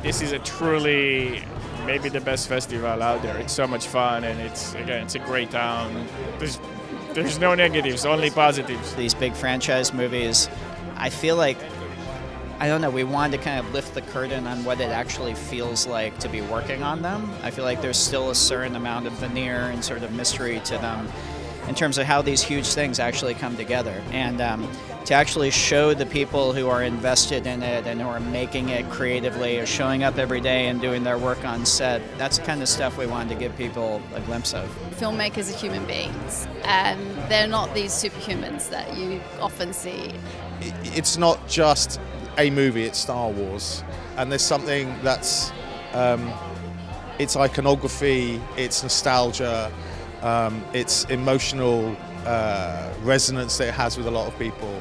this is a truly maybe the best festival out there. It's so much fun, and it's a great town. There's no negatives, only positives. These big franchise movies, I feel like, I don't know, we wanted to kind of lift the curtain on what it actually feels like to be working on them. I feel like there's still a certain amount of veneer and sort of mystery to them in terms of how these huge things actually come together. And to actually show the people who are invested in it and who are making it creatively, or showing up every day and doing their work on set, that's the kind of stuff we wanted to give people a glimpse of. Filmmakers are human beings, and they're not these superhumans that you often see. It's not just a movie, it's Star Wars. And there's something that's, it's iconography, it's nostalgia, it's emotional resonance that it has with a lot of people.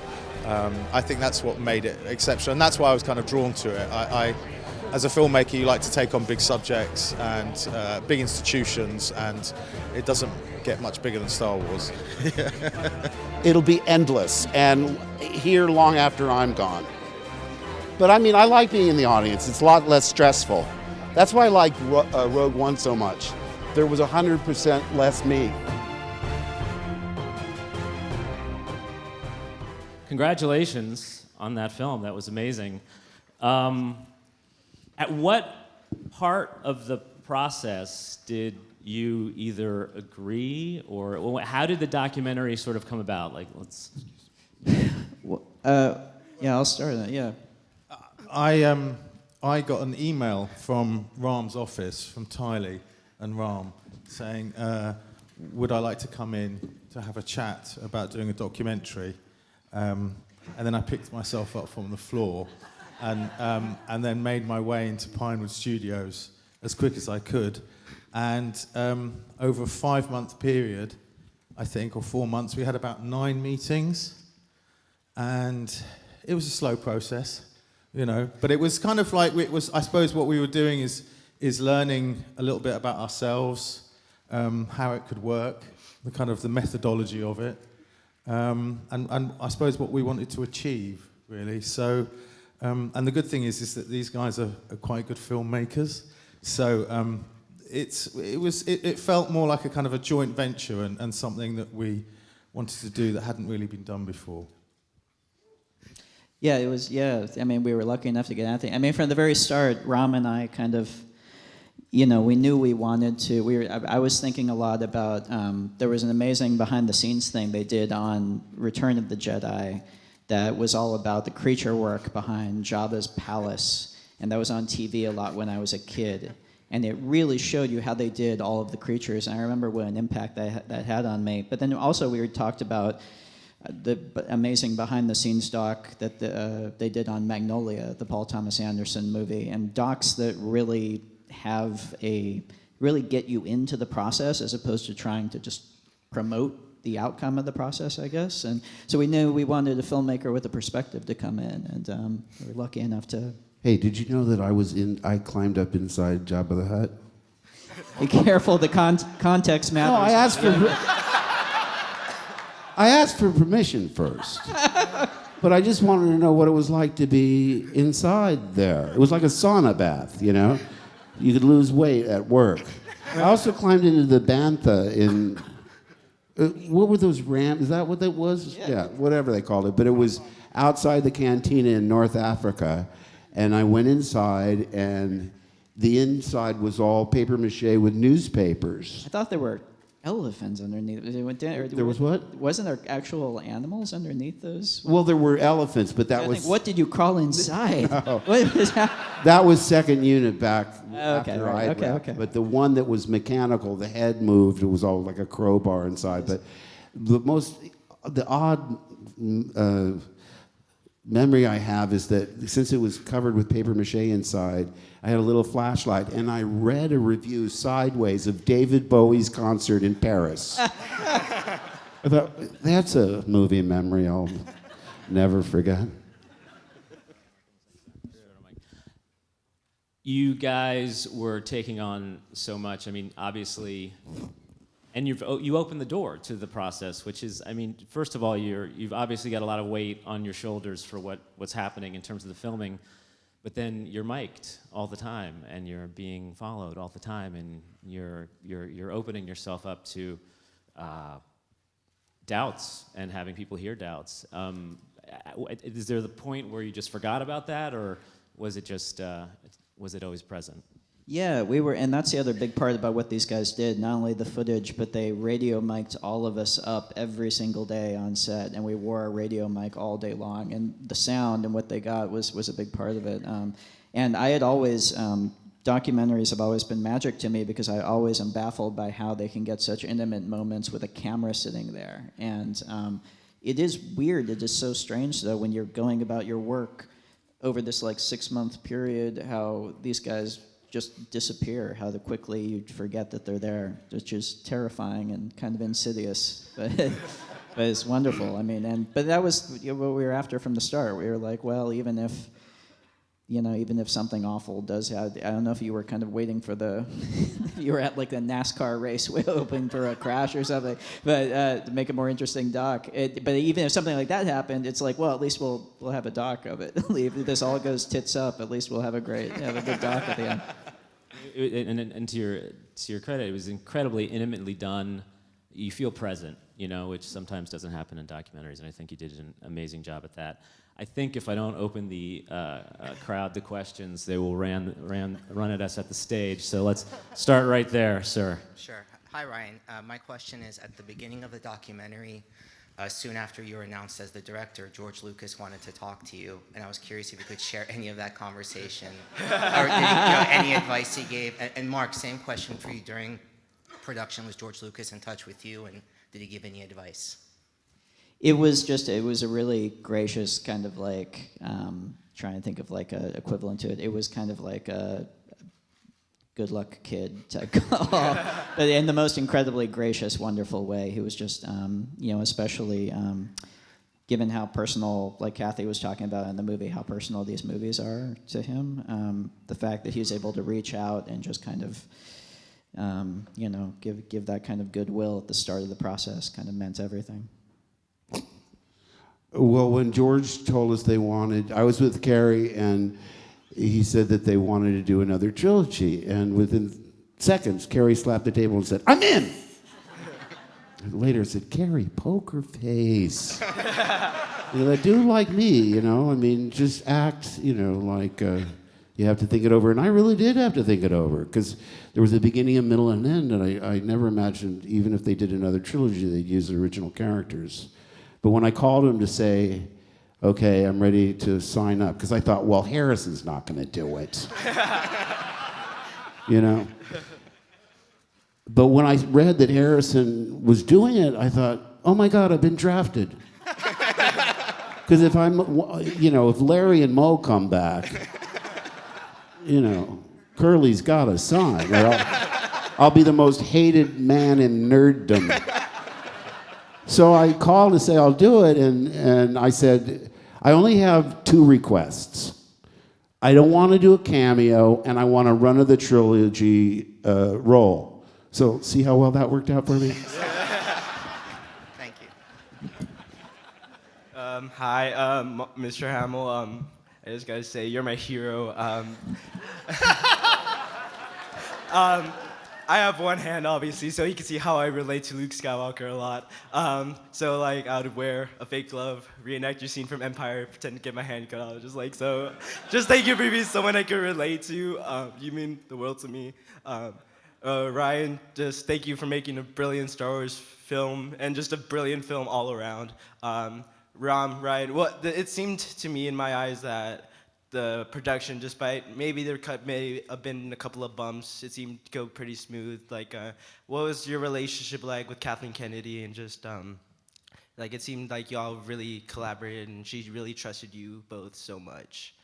I think that's what made it exceptional, and that's why I was kind of drawn to it. I as a filmmaker, you like to take on big subjects and big institutions, and it doesn't get much bigger than Star Wars. It'll be endless, and here long after I'm gone. But I mean, I like being in the audience. It's a lot less stressful. That's why I like Rogue One so much. There was 100% less me. Congratulations on that film. That was amazing. At what part of the process did you either agree, or how did the documentary sort of come about? Like, let's. Yeah, I'll start that. Yeah. I got an email from Ram's office, from Tylie and Ram, saying, would I like to come in to have a chat about doing a documentary? And then I picked myself up from the floor and then made my way into Pinewood Studios as quick as I could. And over a 5-month period, I think, or 4 months, we had about 9 meetings. And it was a slow process, you know. But it was kind of like, I suppose what we were doing is learning a little bit about ourselves, how it could work, the methodology of it. And I suppose what we wanted to achieve, really. So, and the good thing is that these guys are quite good filmmakers. So it felt more like a kind of a joint venture and something that we wanted to do that hadn't really been done before. Yeah, it was, yeah. I mean, we were lucky enough to get Anthony. I mean, from the very start, Ram and I kind of, you know, we knew we wanted to. I was thinking a lot about, there was an amazing behind-the-scenes thing they did on Return of the Jedi that was all about the creature work behind Jabba's palace, and that was on TV a lot when I was a kid. And it really showed you how they did all of the creatures, and I remember what an impact that had on me. But then also we talked about the amazing behind-the-scenes doc that they did on Magnolia, the Paul Thomas Anderson movie, and docs that really really get you into the process as opposed to trying to just promote the outcome of the process, I guess. And so we knew we wanted a filmmaker with a perspective to come in, and we were lucky enough to. Hey, did you know that I climbed up inside Jabba the Hutt? Be careful, the context matters. No, I asked for permission first. But I just wanted to know what it was like to be inside there. It was like a sauna bath, you know? You could lose weight at work. I also climbed into the bantha in, what were those ramps? Is that what that was? Yeah, whatever they called it. But it was outside the cantina in North Africa. And I went inside, and the inside was all paper mache with newspapers. I thought there were elephants underneath. There was what? Wasn't there actual animals underneath those? Well, there were elephants, but that was... What did you crawl inside? No. What was that? That was second unit back Okay, after right. I'd left. Okay. But the one that was mechanical, the head moved. It was all like a crowbar inside. But the odd memory I have is that since it was covered with paper mache inside, I had a little flashlight, and I read a review sideways of David Bowie's concert in Paris. I thought, that's a movie memory I'll never forget. You guys were taking on so much. I mean, obviously, and you opened the door to the process, which is, I mean, first of all, you've obviously got a lot of weight on your shoulders for what's happening in terms of the filming. but then you're mic'd all the time, and you're being followed all the time, and you're opening yourself up to doubts and having people hear doubts. Is there the point where you just forgot about that, or was it just was it always present? Yeah, we were, and that's the other big part about what these guys did. Not only the footage, but they radio mic'd all of us up every single day on set, and we wore a radio mic all day long. And the sound and what they got was a big part of it. And I had always, documentaries have always been magic to me because I always am baffled by how they can get such intimate moments with a camera sitting there. And it is weird, it is so strange though when you're going about your work over this like 6-month period, how these guys just disappear, how quickly you forget that they're there, which is terrifying and kind of insidious, but it's wonderful. I mean, but that was what we were after from the start. We were like, well, even if something awful does happen, I don't know if you were kind of waiting for you were at like a NASCAR race hoping for a crash or something, but to make a more interesting doc. But even if something like that happened, it's like, well, at least we'll have a doc of it. If this all goes tits up, at least we'll have a good doc at the end. And to your credit, it was incredibly intimately done. You feel present, which sometimes doesn't happen in documentaries, and I think you did an amazing job at that. I think if I don't open the crowd to questions, they will run at us at the stage. So let's start right there, sir. Sure. Hi, Ryan. My question is, at the beginning of the documentary, soon after you were announced as the director, George Lucas wanted to talk to you, and I was curious if you could share any of that conversation, or any advice he gave. And Mark, same question for you. During production, was George Lucas in touch with you, and did he give any advice? It was a really gracious kind of like, trying to think of like a equivalent to it. It was kind of like a good luck kid type call, but in the most incredibly gracious, wonderful way. He was just, especially given how personal, like Kathy was talking about in the movie, how personal these movies are to him. The fact that he was able to reach out and just kind of, give that kind of goodwill at the start of the process kind of meant everything. Well, when George told us I was with Carrie, and he said that they wanted to do another trilogy, and within seconds, Carrie slapped the table and said, "I'm in!" And later said, "Carrie, poker face. Do like me, just act, like you have to think it over." And I really did have to think it over, because there was a beginning, a middle, and an end, and I never imagined, even if they did another trilogy, they'd use the original characters. But when I called him to say, okay, I'm ready to sign up, because I thought, well, Harrison's not going to do it. But when I read that Harrison was doing it, I thought, oh my God, I've been drafted. Because if if Larry and Moe come back, Curly's got to sign. I'll be the most hated man in nerddom. So I called to say I'll do it, and I said, I only have 2 requests. I don't want to do a cameo, and I want a run of the trilogy role. So see how well that worked out for me? Thank you. Hi, Mr. Hamill. I just gotta say, you're my hero. I have one hand, obviously, so you can see how I relate to Luke Skywalker a lot. So, I would wear a fake glove, reenact your scene from Empire, pretend to get my hand cut off. Just thank you for being someone I can relate to. You mean the world to me. Ryan, just thank you for making a brilliant Star Wars film, and just a brilliant film all around. Ryan, it seemed to me in my eyes that the production, despite maybe there may have been a couple of bumps, it seemed to go pretty smooth. What was your relationship like with Kathleen Kennedy, and just it seemed like y'all really collaborated, and she really trusted you both so much.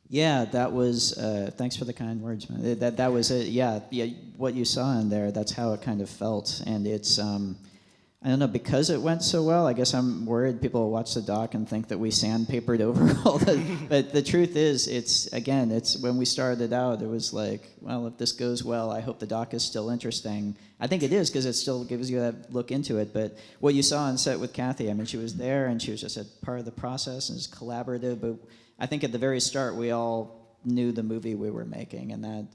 Yeah, that was. Thanks for the kind words, man. That was it. Yeah. What you saw in there, that's how it kind of felt, and it's. I don't know, because it went so well, I guess I'm worried people will watch the doc and think that we sandpapered over all the, but the truth is, it's when we started out, it was like, well, if this goes well, I hope the doc is still interesting. I think it is, because it still gives you that look into it, but what you saw on set with Kathy, I mean, she was there, and she was just a part of the process, and it's collaborative, but I think at the very start we all knew the movie we were making, and that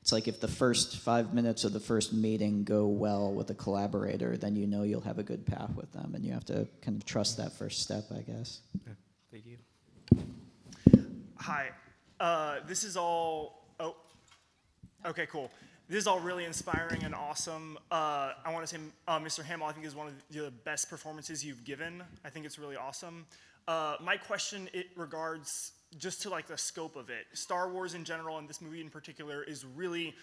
it's like if the first 5 minutes of the first meeting go well with a collaborator, then you know you'll have a good path with them, and you have to kind of trust that first step, I guess. Yeah, thank you. Hi. This is all... Oh. Okay, cool. This is all really inspiring and awesome. I want to say, Mr. Hamill, I think is one of the best performances you've given. I think it's really awesome. My question, it regards just to like the scope of it. Star Wars in general, and this movie in particular, is really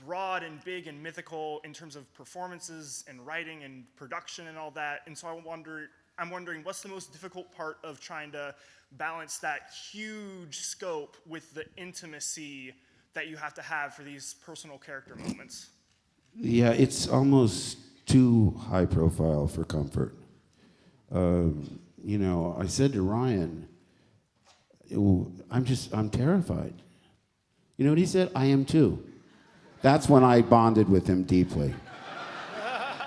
broad and big and mythical in terms of performances and writing and production and all that. And so I'm wondering what's the most difficult part of trying to balance that huge scope with the intimacy that you have to have for these personal character moments? Yeah, it's almost too high profile for comfort. I said to Ryan, I'm terrified. You know what he said? I am too. That's when I bonded with him deeply.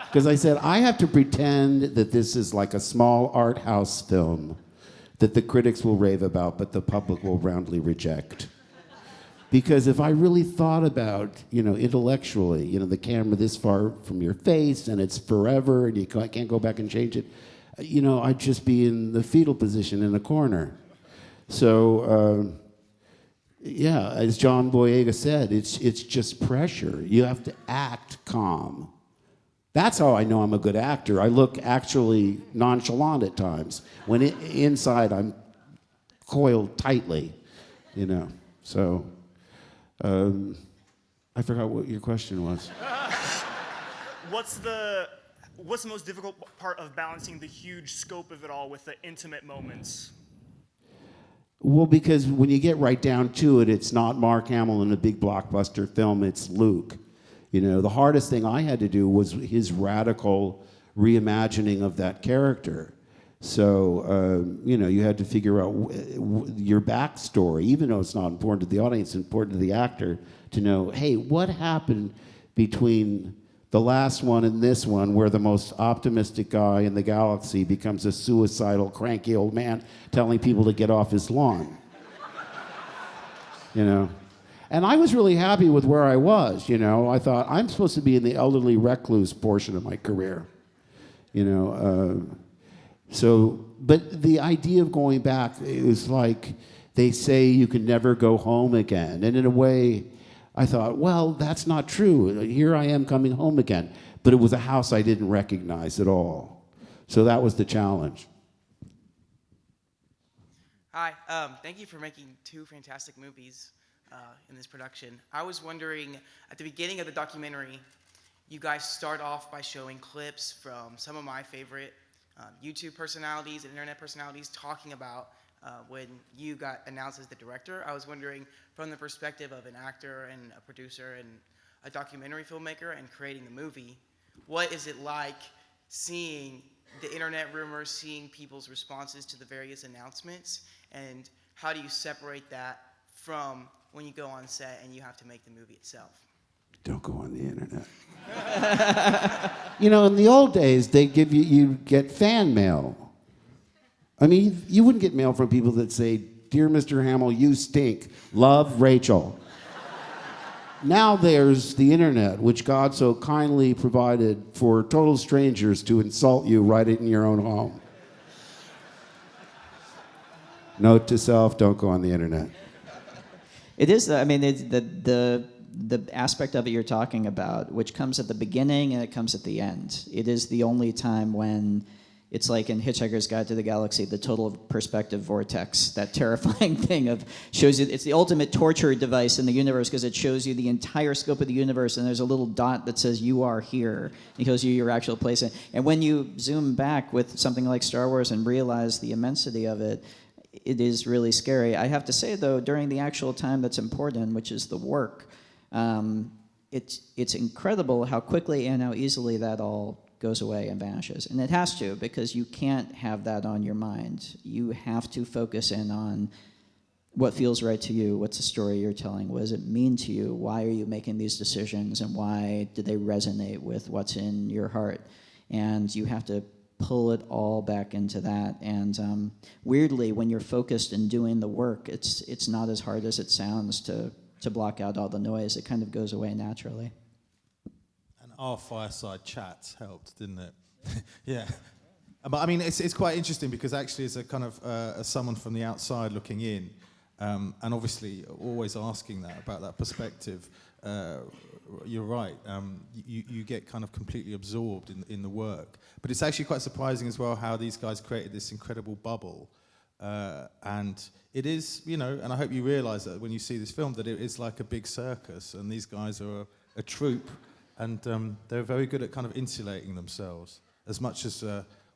Because I said, I have to pretend that this is like a small art house film that the critics will rave about, but the public will roundly reject. Because if I really thought about, intellectually, the camera this far from your face and it's forever and you can't go back and change it, I'd just be in the fetal position in a corner. So, as John Boyega said, it's just pressure. You have to act calm. That's how I know I'm a good actor. I look actually nonchalant at times. When inside I'm coiled tightly, So, I forgot what your question was. What's the most difficult part of balancing the huge scope of it all with the intimate moments? Well, because when you get right down to it, it's not Mark Hamill in a big blockbuster film, it's Luke. The hardest thing I had to do was his radical reimagining of that character. So, you had to figure out your backstory, even though it's not important to the audience, it's important to the actor to know, hey, what happened between the last one and this one, where the most optimistic guy in the galaxy becomes a suicidal, cranky old man telling people to get off his lawn. And I was really happy with where I was, I thought, I'm supposed to be in the elderly recluse portion of my career, But the idea of going back is like they say you can never go home again. And in a way, I thought, well, that's not true. Here I am coming home again. But it was a house I didn't recognize at all. So that was the challenge. Hi, thank you for making 2 fantastic movies in this production. I was wondering, at the beginning of the documentary, you guys start off by showing clips from some of my favorite YouTube personalities and internet personalities talking about when you got announced as the director. I was wondering, from the perspective of an actor and a producer and a documentary filmmaker and creating the movie, what is it like seeing the internet rumors, seeing people's responses to the various announcements, and how do you separate that from when you go on set and you have to make the movie itself? Don't go on the internet. In the old days, they give you get fan mail. I mean, you wouldn't get mail from people that say, "Dear Mr. Hamill, you stink. Love, Rachel." Now there's the internet, which God so kindly provided for total strangers to insult you right in your own home. Note to self, don't go on the internet. It is, it's the aspect of it you're talking about, which comes at the beginning and it comes at the end. It is the only time when it's like in Hitchhiker's Guide to the Galaxy, the total perspective vortex, that terrifying thing of shows you, it's the ultimate torture device in the universe because it shows you the entire scope of the universe and there's a little dot that says you are here. It shows you your actual place. And when you zoom back with something like Star Wars and realize the immensity of it, it is really scary. I have to say though, during the actual time that's important, which is the work, it's incredible how quickly and how easily that all goes away and vanishes. And it has to, because you can't have that on your mind. You have to focus in on what feels right to you, what's the story you're telling, what does it mean to you, why are you making these decisions, and why do they resonate with what's in your heart. And you have to pull it all back into that. And weirdly, when you're focused and doing the work, it's not as hard as it sounds to block out all the noise. It kind of goes away naturally. And our fireside chats helped, didn't it? Yeah. But I mean, it's quite interesting because actually, as a kind of as someone from the outside looking in, and obviously always asking that about that perspective, you're right. You get kind of completely absorbed in the work. But it's actually quite surprising as well how these guys created this incredible bubble. And it is, you know, and I hope you realise that when you see this film, that it is like a big circus, and these guys are a troupe, and they're very good at kind of insulating themselves, as much as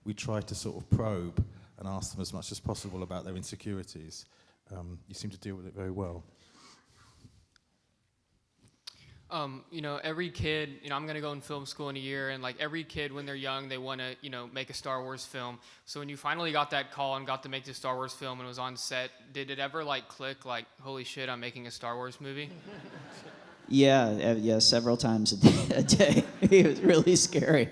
we try to sort of probe and ask them as much as possible about their insecurities. You seem to deal with it very well. You know, every kid, you know, I'm going to go in film school in a year, and like every kid when they're young, they want to, you know, make a Star Wars film. So when you finally got that call and got to make the Star Wars film and was on set, did it ever like click, like, holy shit, I'm making a Star Wars movie? Yeah, several times a day. It was really scary.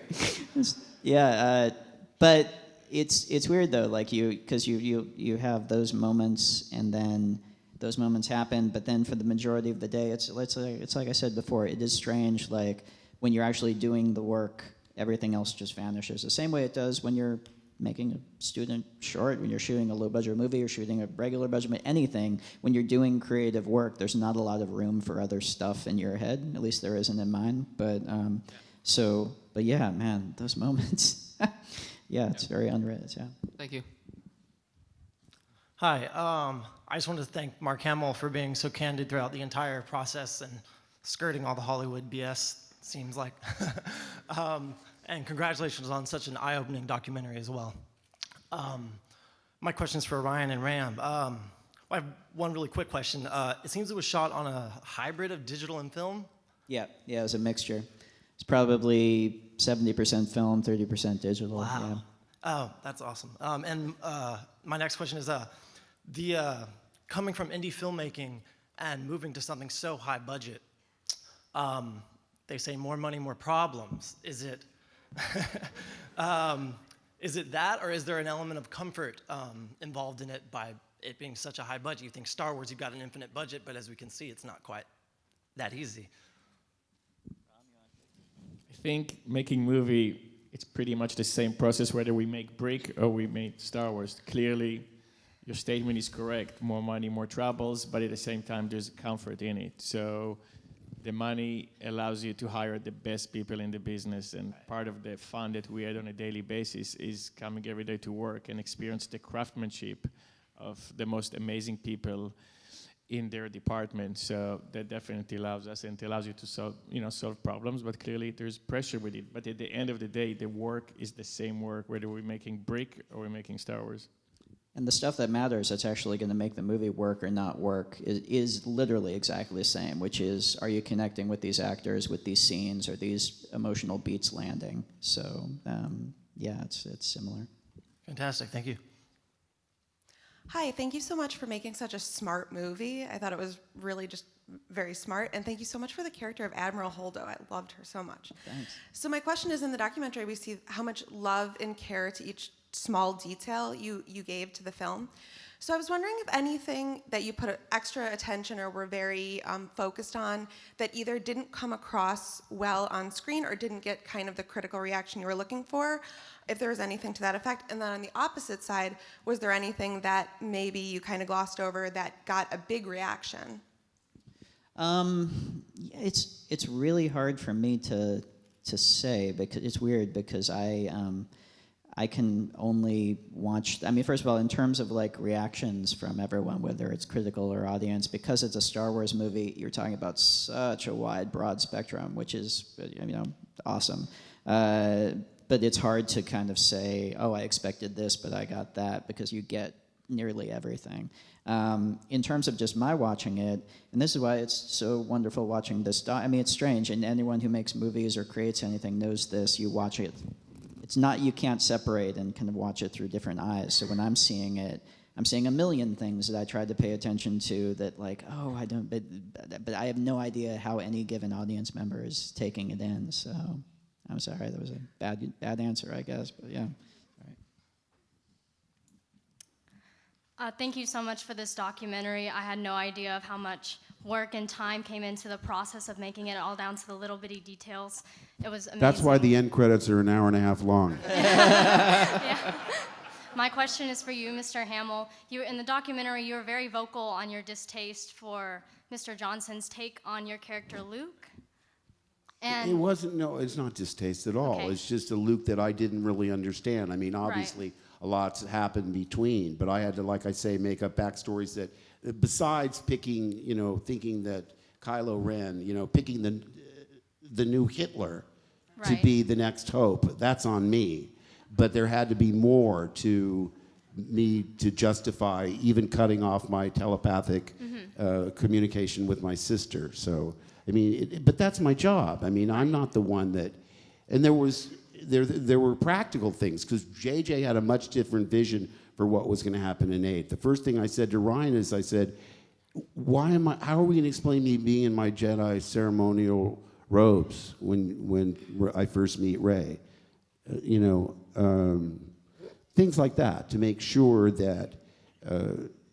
But it's weird though, like because you have those moments, and then those moments happen, but then for the majority of the day, it's like I said before, it is strange. Like when you're actually doing the work, everything else just vanishes. The same way it does when you're making a student short, when you're shooting a low-budget movie or shooting a regular budget, anything. When you're doing creative work, there's not a lot of room for other stuff in your head. At least there isn't in mine. But but yeah, man, those moments. Yeah, it's very unread. Yeah. Thank you. Hi, I just wanted to thank Mark Hamill for being so candid throughout the entire process and skirting all the Hollywood BS, seems like. And congratulations on such an eye-opening documentary as well. My question is for Ryan and Ram. I have one really quick question. It seems it was shot on a hybrid of digital and film? Yeah, it was a mixture. It's probably 70% film, 30% digital. Wow. Yeah. Oh, that's awesome. And my next question is, coming from indie filmmaking and moving to something so high budget, they say more money, more problems. Is it that, or is there an element of comfort involved in it by it being such a high budget? You think Star Wars, you've got an infinite budget, but as we can see, it's not quite that easy. I think making movie, it's pretty much the same process whether we make Brick or we make Star Wars. Clearly, your statement is correct. More money, more troubles, but at the same time, there's comfort in it. So the money allows you to hire the best people in the business, and part of the fun that we had on a daily basis is coming every day to work and experience the craftsmanship of the most amazing people in their department. So that definitely allows us, and it allows you to solve problems, but clearly there's pressure with it. But at the end of the day, the work is the same work, whether we're making Brick or we're making Star Wars. And the stuff that matters, that's actually going to make the movie work or not work, is literally exactly the same, which is, are you connecting with these actors, with these scenes, or these emotional beats landing? So, yeah, it's similar. Fantastic, thank you. Hi, thank you so much for making such a smart movie. I thought it was really just very smart, and thank you so much for the character of Admiral Holdo. I loved her so much. Thanks. So my question is, in the documentary, we see how much love and care to each small detail you gave to the film. So I was wondering if anything that you put extra attention or were very focused on that either didn't come across well on screen or didn't get kind of the critical reaction you were looking for, if there was anything to that effect. And then on the opposite side, was there anything that maybe you kind of glossed over that got a big reaction? It's really hard for me to say, because it's weird, because I can only watch, I mean, first of all, in terms of like reactions from everyone, whether it's critical or audience, because it's a Star Wars movie, you're talking about such a wide, broad spectrum, which is, awesome. But it's hard to kind of say, oh, I expected this, but I got that, because you get nearly everything. In terms of just my watching it, and this is why it's so wonderful watching this, it's strange, and anyone who makes movies or creates anything knows this, you watch it. It's not, you can't separate and kind of watch it through different eyes. So when I'm seeing it, I'm seeing a million things that I tried to pay attention to that, like, oh, I don't, but I have no idea how any given audience member is taking it in. So I'm sorry, that was a bad answer, I guess, but yeah. Thank you so much for this documentary. I had no idea of how much work and time came into the process of making it all down to the little bitty details. It was amazing. That's why the end credits are an hour and a half long. Yeah. My question is for you, Mr. Hamill. In the documentary, you were very vocal on your distaste for Mr. Johnson's take on your character Luke. And It wasn't, no, it's not distaste at all. Okay. It's just a Luke that I didn't really understand. I mean, obviously, a lot's happened between, but I had to, like I say, make up backstories that, besides picking, thinking that Kylo Ren, picking the new Hitler to be the next hope, that's on me. But there had to be more to me to justify even cutting off my telepathic communication with my sister. So, I mean, but that's my job. I mean, I'm not the one that, and there were practical things, because JJ had a much different vision for what was going to happen in 8. The first thing I said to Ryan is, I said, how are we going to explain me being in my Jedi ceremonial robes when I first meet Rey? Things like that, to make sure that,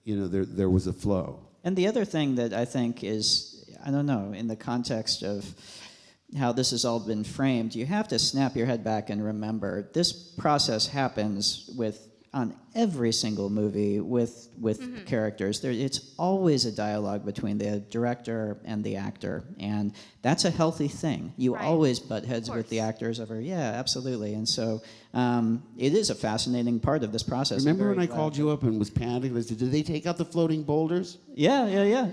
there was a flow. And the other thing that I think is, I don't know, in the context of how this has all been framed, you have to snap your head back and remember this process happens on every single movie with characters. It's always a dialogue between the director and the actor, and that's a healthy thing. You always butt heads with the actors over, yeah, absolutely. And so it is a fascinating part of this process. Remember when I called you up and was panicking? I said, did they take out the floating boulders? Yeah,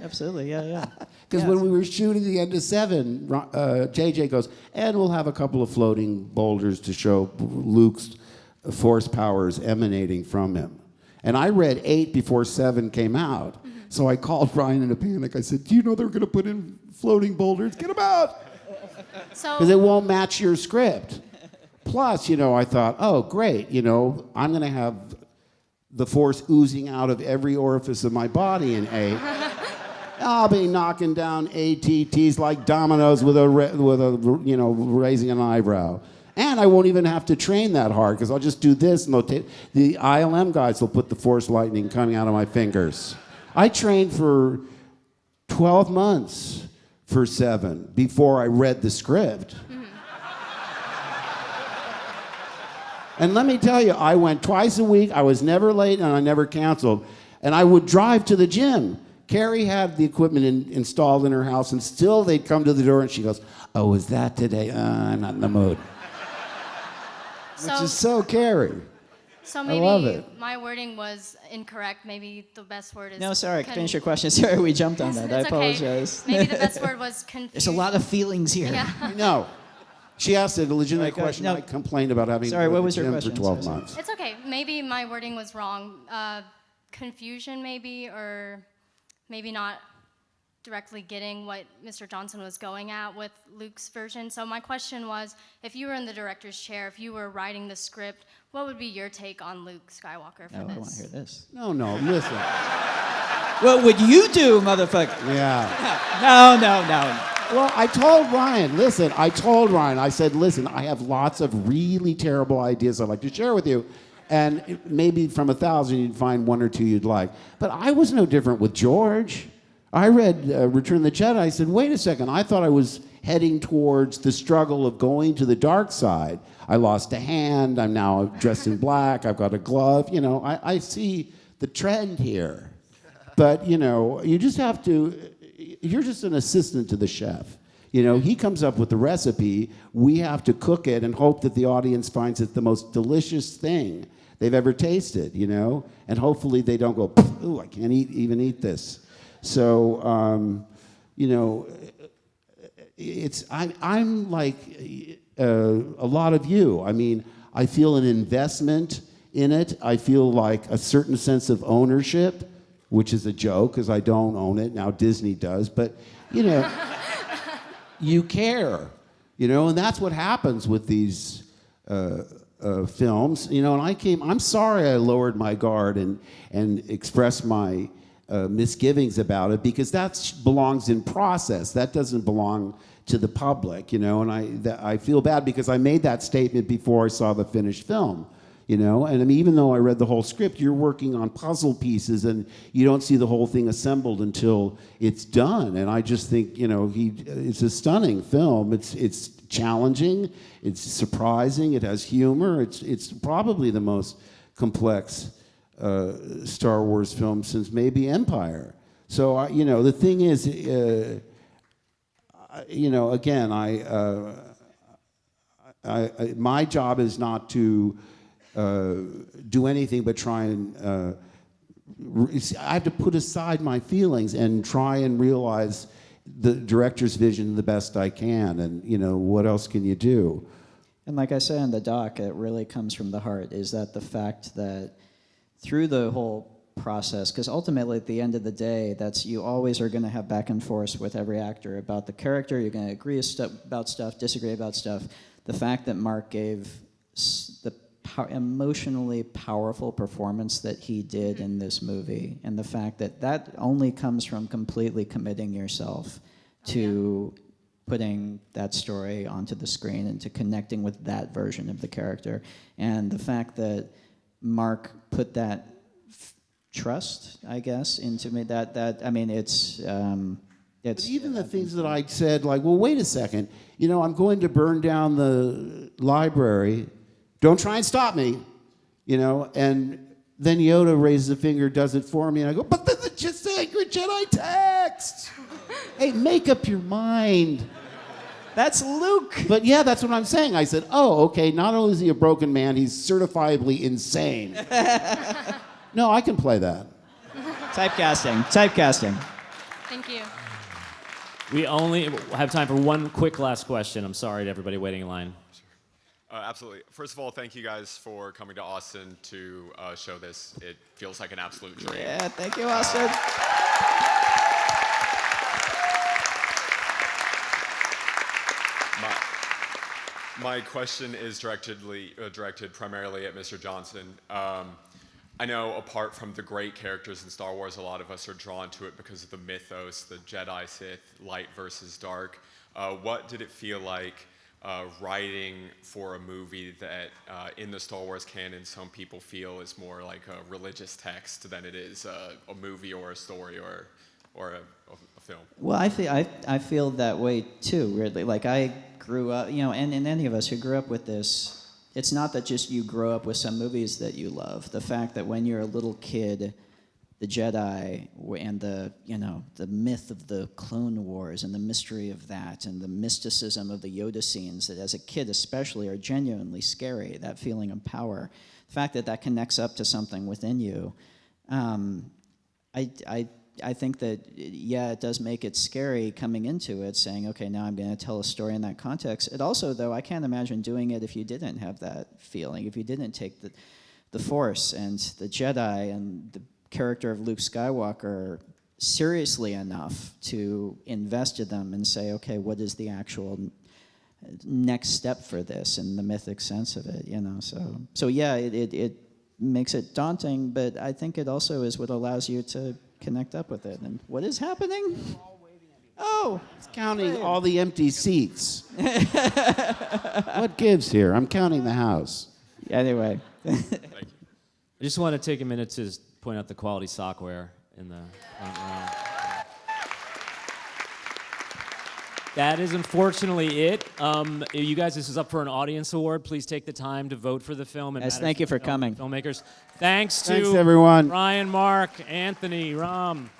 absolutely, yeah. Because when we were shooting the end of 7, JJ goes, and we'll have a couple of floating boulders to show Luke's force powers emanating from him. And I read 8 before 7 came out. So I called Ryan in a panic. I said, do you know they're going to put in floating boulders? Get them out! Because it won't match your script. Plus, I thought, oh, great, I'm going to have the force oozing out of every orifice of my body in 8. I'll be knocking down ATTs like dominoes with a raising an eyebrow. And I won't even have to train that hard, because I'll just do this, and the ILM guys will put the force lightning coming out of my fingers. I trained for 12 months for 7 before I read the script. And let me tell you, I went twice a week, I was never late, and I never canceled. And I would drive to the gym. Carrie had the equipment installed in her house, and still they'd come to the door, and she goes, oh, is that today? I'm not in the mood. Which is so Carrie. So I love it. my wording was incorrect. Maybe the best word is... No, sorry, finish your question. Sorry, we jumped on that. I apologize. Maybe the best word was confused. There's a lot of feelings here. Yeah. I know. She asked a legitimate question. I complained about having Sorry, to what go was to your the gym question? for 12 months. It's okay. Maybe my wording was wrong. Confusion, maybe, or maybe not directly getting what Mr. Johnson was going at with Luke's version. So my question was, if you were in the director's chair, if you were writing the script, what would be your take on Luke Skywalker for Oh, this? I want to hear this. No, listen. What would you do, motherfucker? Yeah. No. Well, I told Ryan, I said, listen, I have lots of really terrible ideas I'd like to share with you. And maybe from 1,000, you'd find 1 or 2 you'd like. But I was no different with George. I read Return of the Jedi. I said, wait a second. I thought I was heading towards the struggle of going to the dark side. I lost a hand. I'm now dressed in black. I've got a glove. I see the trend here. But, you just have to, you're just an assistant to the chef. He comes up with the recipe. We have to cook it and hope that the audience finds it the most delicious thing they've ever tasted, And hopefully they don't go, ooh, I can't even eat this. So, I'm like a lot of you. I mean, I feel an investment in it. I feel like a certain sense of ownership, which is a joke because I don't own it. Now Disney does. But, you care, and that's what happens with these films. And I'm sorry I lowered my guard and expressed my misgivings about it, because that belongs in process. That doesn't belong to the public, and I feel bad because I made that statement before I saw the finished film, you know? And I mean, even though I read the whole script, you're working on puzzle pieces and you don't see the whole thing assembled until it's done. And I just think, you know, it's a stunning film. It's challenging, it's surprising, it has humor. It's probably the most complex Star Wars film since maybe Empire. So, you know, the thing is, you know, again, my job is not to do anything but try and, I have to put aside my feelings and try and realize the director's vision the best I can, and, you know, what else can you do? And like I say in the doc, it really comes from the heart, is that the fact that through the whole process, because ultimately at the end of the day, you always are going to have back and forth with every actor about the character. You're going to agree about stuff, disagree about stuff. The fact that Mark gave the emotionally powerful performance that he did in this movie, and the fact that only comes from completely committing yourself to putting that story onto the screen and to connecting with that version of the character. And the fact that Mark put that trust, I guess, into me, I mean, it's but even the things that I said, like, well, wait a second, you know, I'm going to burn down the library. Don't try and stop me, you know. And then Yoda raises a finger, does it for me, and I go, but this is just sacred Jedi text. Hey, make up your mind. That's Luke. But yeah, that's what I'm saying. I said, oh, okay, not only is he a broken man, he's certifiably insane. No, I can play that. Typecasting. Thank you. We only have time for one quick last question. I'm sorry to everybody waiting in line. Absolutely. First of all, thank you guys for coming to Austin to show this. It feels like an absolute dream. Yeah, thank you, Austin. My question is directed primarily at Mr. Johnson. I know apart from the great characters in Star Wars, a lot of us are drawn to it because of the mythos, the Jedi, Sith, light versus dark. What did it feel like writing for a movie that in the Star Wars canon some people feel is more like a religious text than it is a movie or a story or a film? Well, I feel that way too, weirdly. Like, I grew up, you know, and any of us who grew up with this, it's not that just you grow up with some movies that you love. The fact that when you're a little kid, the Jedi and the myth of the Clone Wars and the mystery of that and the mysticism of the Yoda scenes that as a kid especially are genuinely scary, that feeling of power, the fact that connects up to something within you, I think that, yeah, it does make it scary coming into it, saying, okay, now I'm going to tell a story in that context. It also, though, I can't imagine doing it if you didn't have that feeling, if you didn't take the Force and the Jedi and the character of Luke Skywalker seriously enough to invest in them and say, okay, what is the actual next step for this and the mythic sense of it, you know? So yeah, it makes it daunting, but I think it also is what allows you to connect up with it. And what is happening? Oh, it's counting all the empty seats. What gives here? I'm counting the house. Anyway. Thank you. I just want to take a minute to point out the quality software in the front row. That is unfortunately it. You guys, this is up for an audience award. Please take the time to vote for the film. Yes, thank you for coming. Filmmakers. Thanks everyone. Ryan, Mark, Anthony, Ram.